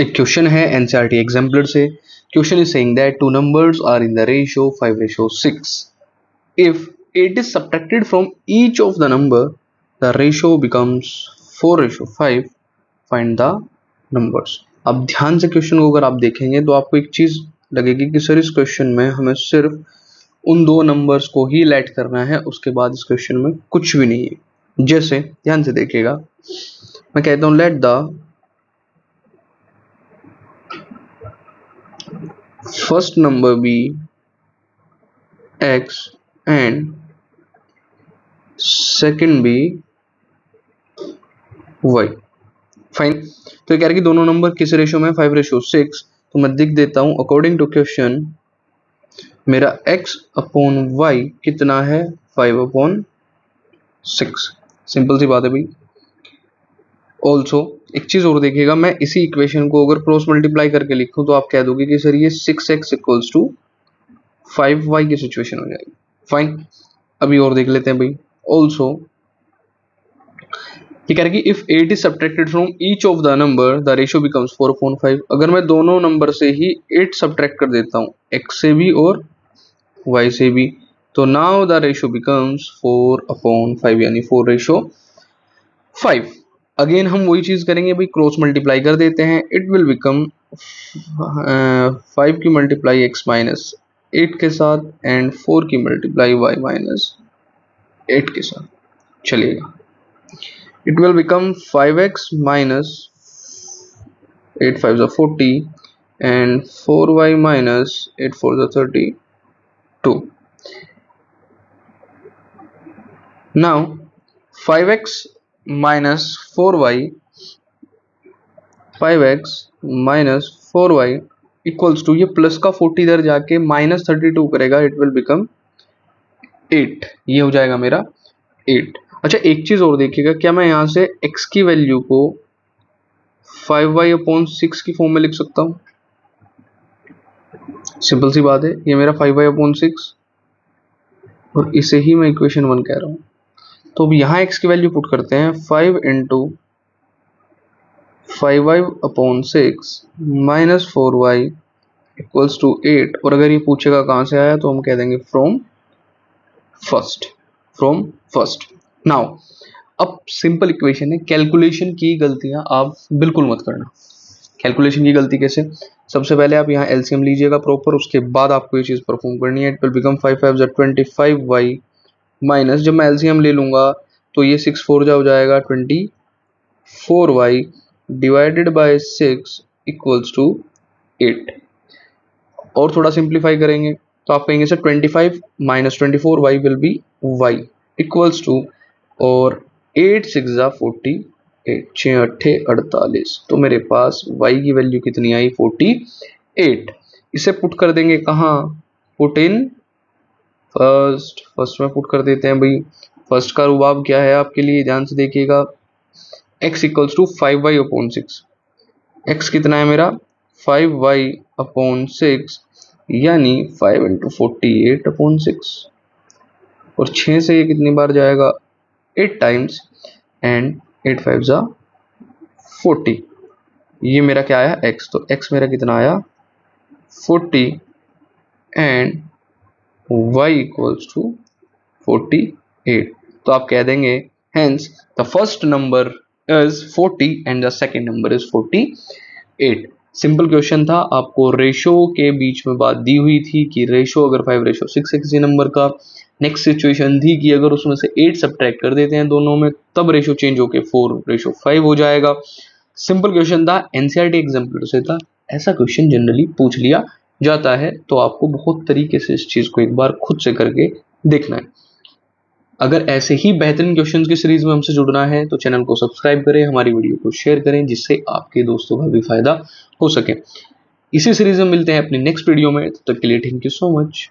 एक क्वेश्चन है NCERT exemplar से. Question is saying that two numbers are in the ratio 5:6. If 8 is subtracted from each of the number, the ratio becomes 4:5. Find the numbers. अब ध्यान से question को अगर आप देखेंगे तो आपको एक चीज लगेगी कि सर इस क्वेश्चन में हमें सिर्फ उन दो नंबर्स को ही लेट करना है, उसके बाद इस क्वेश्चन में कुछ भी नहीं है. जैसे ध्यान से देखिएगा, मैं कहता हूं let the first number be x and second be y. Fine. तो कह रहे कि दोनों नंबर किस रेशियो में, 5:6. तो मैं लिख देता हूं अकॉर्डिंग टू क्वेश्चन मेरा x अपॉन y कितना है, 5/6. सिंपल सी बात है भाई. ऑल्सो एक चीज और देखिएगा, मैं इसी इक्वेशन को अगर क्रॉस मल्टीप्लाई करके लिखूं तो आप कह दोगे कि सर ये 6x इक्वल्स टू 5y की सिचुएशन हो जाएगी. फाइन. अभी और देख लेते हैं भाई. ऑल्सो ये कह रहे कि if 8 is subtracted from each of the number the ratio becomes 4/5. अगर मैं दोनों नंबर से ही 8 सब्ट्रैक्ट कर देता हूं, x से भी और y से भी, तो नाउ द रेशियो बिकम्स 4/5 यानी 4:5. अगेन हम वही चीज करेंगे भाई, क्रॉस मल्टीप्लाई कर देते हैं. इट विल बिकम 5 की मल्टीप्लाई x माइनस 8 के साथ एंड 4 की मल्टीप्लाई y माइनस 8 के साथ चलेगा. It will become 5x minus 8 5 40 and 4y minus 8 4 32. Now 5x minus 4y equals to, ये प्लस का 40 इधर जाके माइनस 32 करेगा. It will become 8. ये हो जाएगा मेरा 8. अच्छा एक चीज और देखिएगा, क्या मैं यहां से x की वैल्यू को 5y/6 की फॉर्म में लिख सकता हूं? सिंपल सी बात है, ये मेरा 5y/6 और इसे ही मैं इक्वेशन 1 कह रहा हूं. तो अब यहाँ x की वैल्यू पुट करते हैं, 5 × 5y/6 minus 4y equals to 8. और अगर ये पूछेगा कहाँ से आया तो हम कह देंगे फ्रॉम फर्स्ट. नाउ अब सिंपल इक्वेशन है, कैलकुलेशन की गलतियां आप बिल्कुल मत करना. कैलकुलेशन की गलती कैसे? सबसे पहले आप यहाँ एलसीएम लीजिएगा प्रॉपर, उसके बाद आपको ये चीज परफॉर्म करनी है. It will become 5 5 25y minus, जब मैं एलसीएम ले लूंगा तो ये 6 4 हो जाएगा 24y divided by 6 equals to 8. और थोड़ा सिंप्लीफाई करेंगे तो आप कहेंगे sir 25 minus 24y will be y equals to, और 8 6 48 6 8 48. तो मेरे पास y की वैल्यू कितनी आई, 48. इसे पुट कर देंगे कहाँ, पुट इन फर्स्ट में पुट कर देते हैं भाई. फर्स्ट का रुबाब क्या है आपके लिए, ध्यान से देखिएगा. x equals to 5y/6. x कितना है मेरा, 5y/6 यानी 5 × 48/6. और 6 से ये कितनी बार जाएगा, 8 टाइम्स एंड 8 5 40. ये मेरा क्या आया x, तो x मेरा कितना आया 40 एंड y इक्वल्स टू 48. तो आप कह देंगे hence the first number is 40 and the second number is 48. Simple question था, आपको रेशो के बीच में बात दी हुई थी कि रेशो अगर 5:6 है किसी नंबर का, नेक्स्ट सिचुएशन थी कि अगर उसमें से 8 सब्ट्रैक्ट कर देते हैं दोनों में तब रेशो चेंज होके 4:5 हो जाएगा. सिंपल क्वेश्चन था, एनसीईआरटी एग्जाम्पलर से था. ऐसा क्वेश्चन जनरली पूछ लिया जाता है, तो आपको बहुत तरीके से इस चीज को एक बार खुद से करके देखना है. अगर ऐसे ही बेहतरीन क्वेश्चंस की सीरीज में हमसे जुड़ना है तो चैनल को सब्सक्राइब करें, हमारी वीडियो को शेयर करें, जिससे आपके दोस्तों का भी फायदा हो सके. इसी सीरीज में मिलते हैं अपनी नेक्स्ट वीडियो में, तब तक के लिए थैंक यू सो मच.